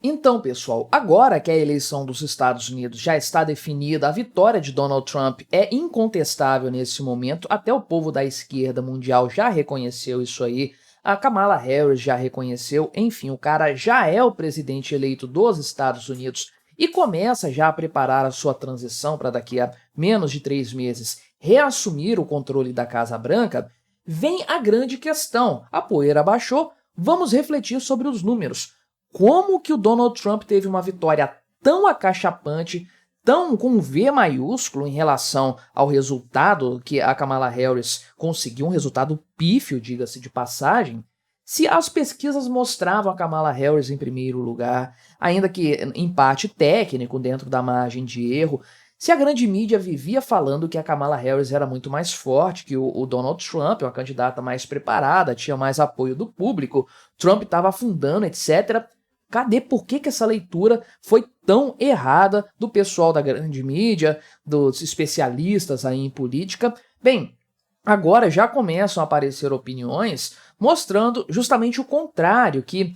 Então, pessoal, agora que a eleição dos Estados Unidos já está definida, a vitória de Donald Trump é incontestável nesse momento, até o povo da esquerda mundial já reconheceu isso aí, a Kamala Harris já reconheceu, enfim, o cara já é o presidente eleito dos Estados Unidos e começa já a preparar a sua transição para daqui a menos de 3 meses reassumir o controle da Casa Branca. Vem a grande questão, a poeira baixou, vamos refletir sobre os números. Como que o Donald Trump teve uma vitória tão acachapante, tão com V maiúsculo em relação ao resultado que a Kamala Harris conseguiu, um resultado pífio, diga-se de passagem, se as pesquisas mostravam a Kamala Harris em primeiro lugar, ainda que empate técnico dentro da margem de erro, se a grande mídia vivia falando que a Kamala Harris era muito mais forte que o Donald Trump, uma candidata mais preparada, tinha mais apoio do público, Trump estava afundando, etc. Cadê por que essa leitura foi tão errada do pessoal da grande mídia, dos especialistas aí em política? Bem, agora já começam a aparecer opiniões mostrando justamente o contrário, que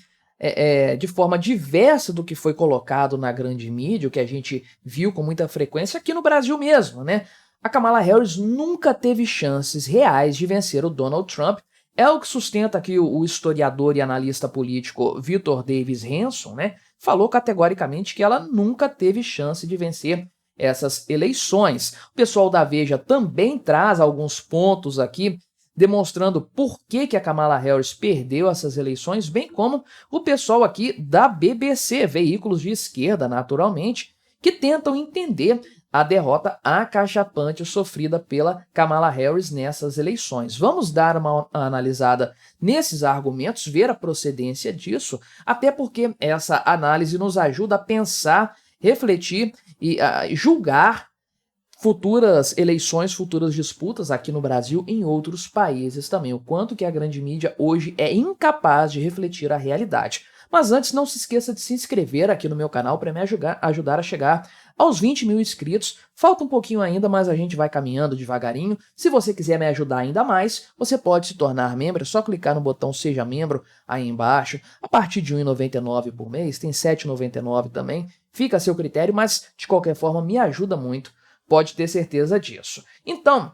de forma diversa do que foi colocado na grande mídia, o que a gente viu com muita frequência aqui no Brasil mesmo, né? A Kamala Harris nunca teve chances reais de vencer o Donald Trump. É o que sustenta aqui o historiador e analista político Victor Davis Hanson, né? Falou categoricamente que ela nunca teve chance de vencer essas eleições. O pessoal da Veja também traz alguns pontos aqui demonstrando por que a Kamala Harris perdeu essas eleições, bem como o pessoal aqui da BBC, veículos de esquerda, naturalmente, que tentam entender a derrota acachapante sofrida pela Kamala Harris nessas eleições. Vamos dar uma analisada nesses argumentos, ver a procedência disso, até porque essa análise nos ajuda a pensar, refletir e julgar futuras eleições, futuras disputas aqui no Brasil e em outros países também. O quanto que a grande mídia hoje é incapaz de refletir a realidade. Mas antes, não se esqueça de se inscrever aqui no meu canal para me ajudar a chegar aos 20 mil inscritos. Falta um pouquinho ainda, mas a gente vai caminhando devagarinho. Se você quiser me ajudar ainda mais, você pode se tornar membro. É só clicar no botão Seja Membro aí embaixo. A partir de R$ 1,99 por mês, tem R$ 7,99 também. Fica a seu critério, mas de qualquer forma me ajuda muito. Pode ter certeza disso. Então,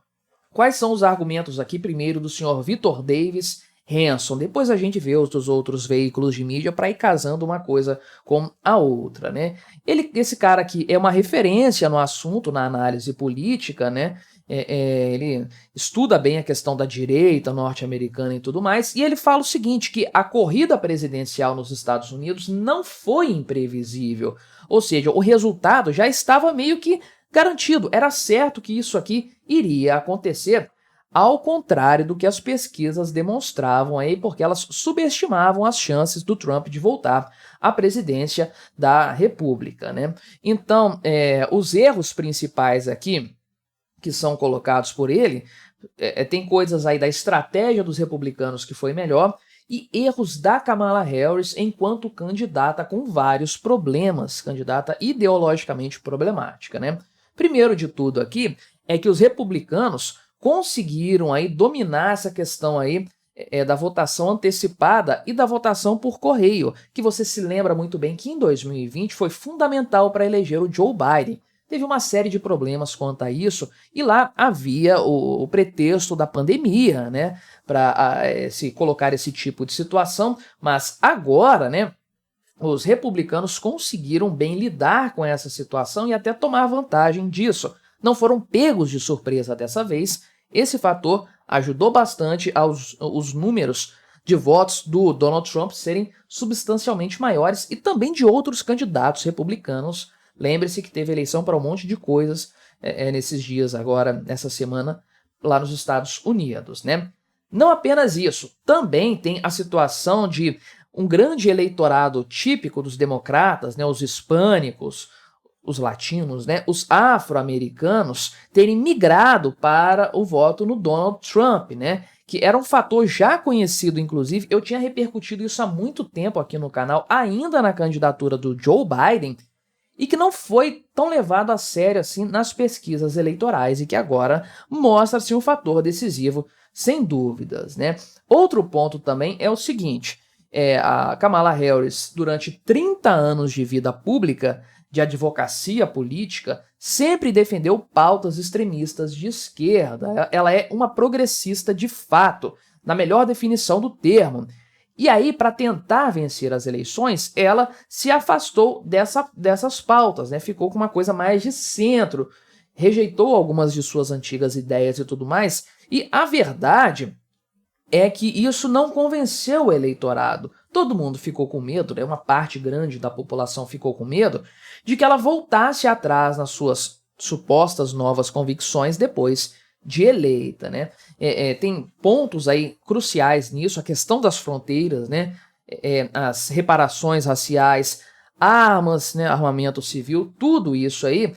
quais são os argumentos aqui? Primeiro do senhor Victor Davis Hanson. Depois a gente vê os dos outros veículos de mídia para ir casando uma coisa com a outra, né? Esse cara aqui é uma referência no assunto, na análise política, né? Ele estuda bem a questão da direita norte-americana e tudo mais, e ele fala o seguinte, que a corrida presidencial nos Estados Unidos não foi imprevisível, ou seja, o resultado já estava meio que garantido, era certo que isso aqui iria acontecer, ao contrário do que as pesquisas demonstravam aí, porque elas subestimavam as chances do Trump de voltar à presidência da República, né? Então, os erros principais aqui que são colocados por ele, tem coisas aí da estratégia dos republicanos que foi melhor, e erros da Kamala Harris enquanto candidata com vários problemas, candidata ideologicamente problemática, né? Primeiro de tudo aqui é que os republicanos conseguiram aí dominar essa questão aí da votação antecipada e da votação por correio, que você se lembra muito bem que em 2020 foi fundamental para eleger o Joe Biden. Teve uma série de problemas quanto a isso, e lá havia o pretexto da pandemia, né, para se colocar esse tipo de situação, mas agora, né, os republicanos conseguiram bem lidar com essa situação e até tomar vantagem disso. Não foram pegos de surpresa dessa vez. Esse fator ajudou bastante os números de votos do Donald Trump serem substancialmente maiores e também de outros candidatos republicanos. Lembre-se que teve eleição para um monte de coisas nesses dias agora, nessa semana, lá nos Estados Unidos, né? Não apenas isso, também tem a situação de um grande eleitorado típico dos democratas, né, os hispânicos, os latinos, né, os afro-americanos, terem migrado para o voto no Donald Trump, né, que era um fator já conhecido, inclusive, eu tinha repercutido isso há muito tempo aqui no canal, ainda na candidatura do Joe Biden, e que não foi tão levado a sério assim nas pesquisas eleitorais, e que agora mostra-se um fator decisivo, sem dúvidas, né. Outro ponto também é o seguinte, A Kamala Harris, durante 30 anos de vida pública, de advocacia política, sempre defendeu pautas extremistas de esquerda. Ela é uma progressista de fato, na melhor definição do termo. E aí, para tentar vencer as eleições, ela se afastou dessas pautas, né? Ficou com uma coisa mais de centro, rejeitou algumas de suas antigas ideias e tudo mais, e a verdade é que isso não convenceu o eleitorado. Todo mundo ficou com medo, né? Uma parte grande da população ficou com medo de que ela voltasse atrás nas suas supostas novas convicções depois de eleita, né? Tem pontos aí cruciais nisso, a questão das fronteiras, né? As reparações raciais, armas, né? Armamento civil, tudo isso aí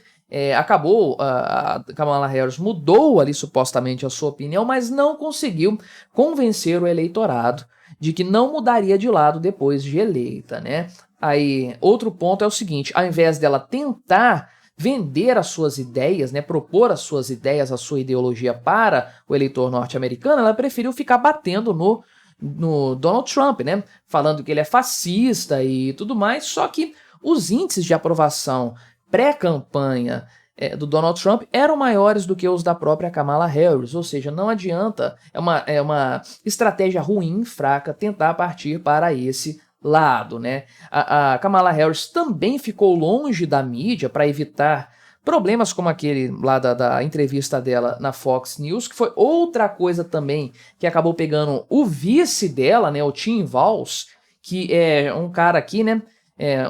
acabou, a Kamala Harris mudou ali supostamente a sua opinião, mas não conseguiu convencer o eleitorado de que não mudaria de lado depois de eleita, né? Aí, outro ponto é o seguinte, ao invés dela tentar vender as suas ideias, né, propor as suas ideias, a sua ideologia para o eleitor norte-americano, ela preferiu ficar batendo no Donald Trump, né, falando que ele é fascista e tudo mais, só que os índices de aprovação pré-campanha do Donald Trump eram maiores do que os da própria Kamala Harris, ou seja, não adianta, é uma estratégia ruim, fraca, tentar partir para esse lado, né? A Kamala Harris também ficou longe da mídia para evitar problemas como aquele lá da entrevista dela na Fox News, que foi outra coisa também que acabou pegando o vice dela, né, o Tim Walz, que é um cara aqui, né,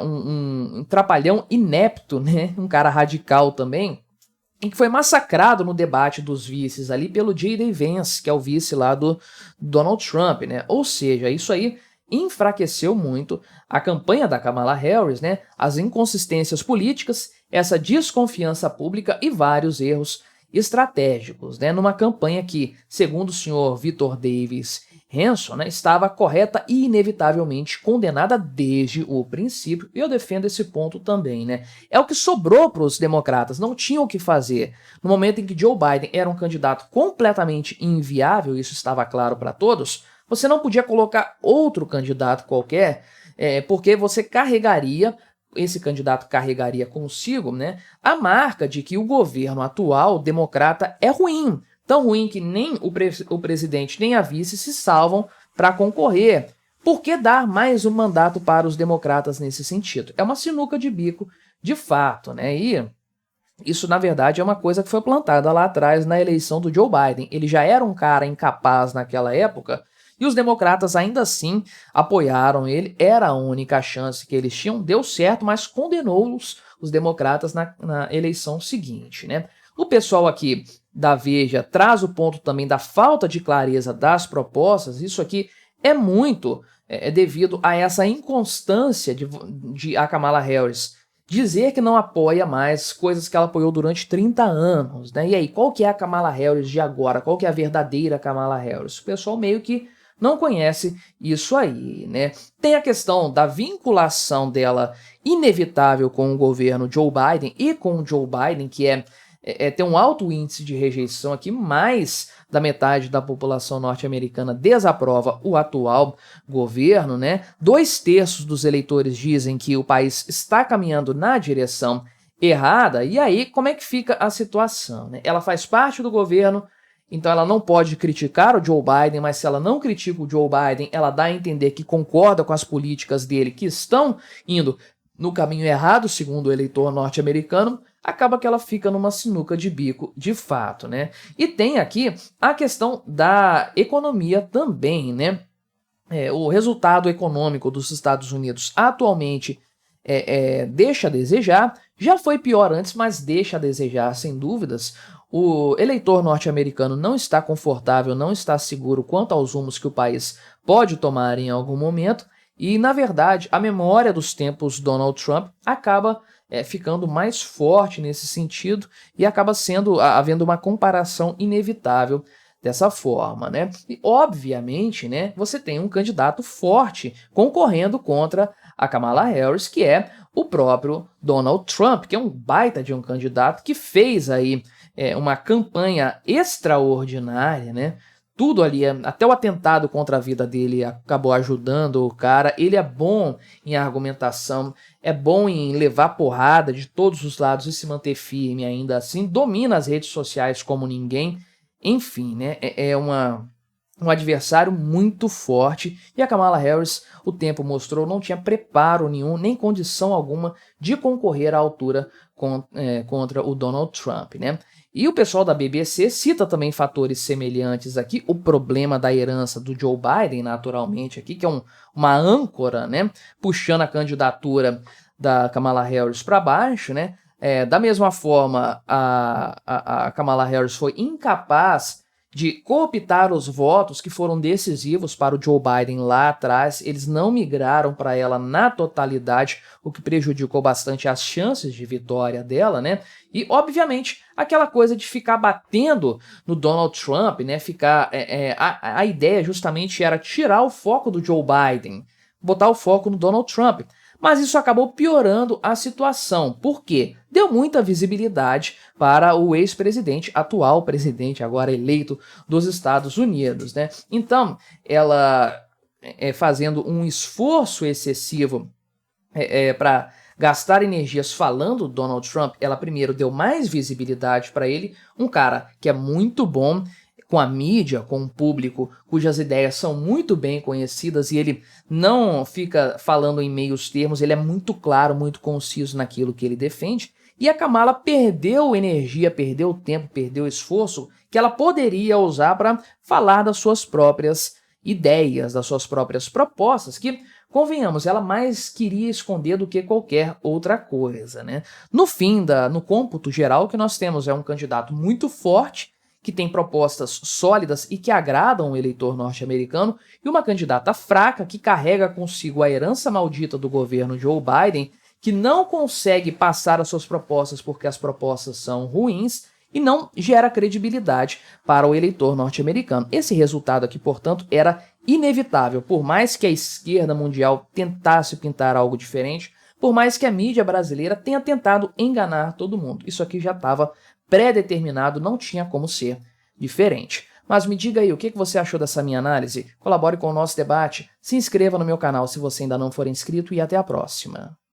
um trapalhão inepto, né, um cara radical também, e que foi massacrado no debate dos vices ali pelo J.D. Vance, que é o vice lá do Donald Trump, né? Ou seja, isso aí enfraqueceu muito a campanha da Kamala Harris, né? As inconsistências políticas, essa desconfiança pública e vários erros estratégicos, né? Numa campanha que, segundo o senhor Victor Davis Hanson, né, estava correta e inevitavelmente condenada desde o princípio, e eu defendo esse ponto também, né? É o que sobrou para os democratas, não tinham o que fazer. No momento em que Joe Biden era um candidato completamente inviável, isso estava claro para todos, você não podia colocar outro candidato qualquer, porque esse candidato carregaria consigo, né, a marca de que o governo atual democrata é ruim, tão ruim que nem o presidente nem a vice se salvam para concorrer. Por que dar mais um mandato para os democratas nesse sentido? É uma sinuca de bico, de fato, né? E isso, na verdade, é uma coisa que foi plantada lá atrás na eleição do Joe Biden. Ele já era um cara incapaz naquela época e os democratas ainda assim apoiaram ele. Era a única chance que eles tinham. Deu certo, mas condenou-os, os democratas, na eleição seguinte, né? O pessoal aqui da Veja traz o ponto também da falta de clareza das propostas. Isso aqui é muito devido a essa inconstância de a Kamala Harris dizer que não apoia mais coisas que ela apoiou durante 30 anos, né? E aí, qual que é a Kamala Harris de agora? Qual que é a verdadeira Kamala Harris? O pessoal meio que não conhece isso aí, né? Tem a questão da vinculação dela inevitável com o governo Joe Biden e com o Joe Biden, que tem um alto índice de rejeição aqui, mais da metade da população norte-americana desaprova o atual governo, né? 2/3 dos eleitores dizem que o país está caminhando na direção errada, e aí como é que fica a situação, né? Ela faz parte do governo, então ela não pode criticar o Joe Biden, mas se ela não critica o Joe Biden, ela dá a entender que concorda com as políticas dele que estão indo no caminho errado, segundo o eleitor norte-americano. Acaba que ela fica numa sinuca de bico, de fato, né? E tem aqui a questão da economia também, né? O resultado econômico dos Estados Unidos atualmente deixa a desejar, já foi pior antes, mas deixa a desejar, sem dúvidas. O eleitor norte-americano não está confortável, não está seguro quanto aos rumos que o país pode tomar em algum momento, e, na verdade, a memória dos tempos Donald Trump acaba ficando mais forte nesse sentido e acaba havendo uma comparação inevitável dessa forma, né? E, obviamente, né, você tem um candidato forte concorrendo contra a Kamala Harris, que é o próprio Donald Trump, que é um baita de um candidato que fez aí uma campanha extraordinária, né? tudo ali, até o atentado contra a vida dele acabou ajudando o cara. Ele é bom em argumentação, é bom em levar porrada de todos os lados e se manter firme ainda assim, domina as redes sociais como ninguém. Enfim, né, um adversário muito forte, e a Kamala Harris, o tempo mostrou, não tinha preparo nenhum, nem condição alguma de concorrer à altura contra o Donald Trump, né? E o pessoal da BBC cita também fatores semelhantes aqui, o problema da herança do Joe Biden, naturalmente, aqui, que é uma âncora, né, puxando a candidatura da Kamala Harris para baixo, né? Da mesma forma, a Kamala Harris foi incapaz de cooptar os votos que foram decisivos para o Joe Biden lá atrás. Eles não migraram para ela na totalidade, o que prejudicou bastante as chances de vitória dela, né? E, obviamente, aquela coisa de ficar batendo no Donald Trump, né? A ideia justamente era tirar o foco do Joe Biden, botar o foco no Donald Trump. Mas isso acabou piorando a situação. Por quê? Deu muita visibilidade para o ex-presidente, atual presidente, agora eleito dos Estados Unidos, né? Então, ela fazendo um esforço excessivo para gastar energias falando do Donald Trump, ela primeiro deu mais visibilidade para ele, um cara que é muito bom com a mídia, com o público, cujas ideias são muito bem conhecidas e ele não fica falando em meios termos, ele é muito claro, muito conciso naquilo que ele defende. E a Kamala perdeu energia, perdeu tempo, perdeu esforço que ela poderia usar para falar das suas próprias ideias, das suas próprias propostas, que, convenhamos, ela mais queria esconder do que qualquer outra coisa, né? No cômputo geral, o que nós temos é um candidato muito forte, que tem propostas sólidas e que agradam o eleitor norte-americano, e uma candidata fraca que carrega consigo a herança maldita do governo Joe Biden, que não consegue passar as suas propostas porque as propostas são ruins e não gera credibilidade para o eleitor norte-americano. Esse resultado aqui, portanto, era inevitável, por mais que a esquerda mundial tentasse pintar algo diferente, por mais que a mídia brasileira tenha tentado enganar todo mundo. Isso aqui já estava pré-determinado, não tinha como ser diferente. Mas me diga aí, o que você achou dessa minha análise? Colabore com o nosso debate, se inscreva no meu canal se você ainda não for inscrito e até a próxima.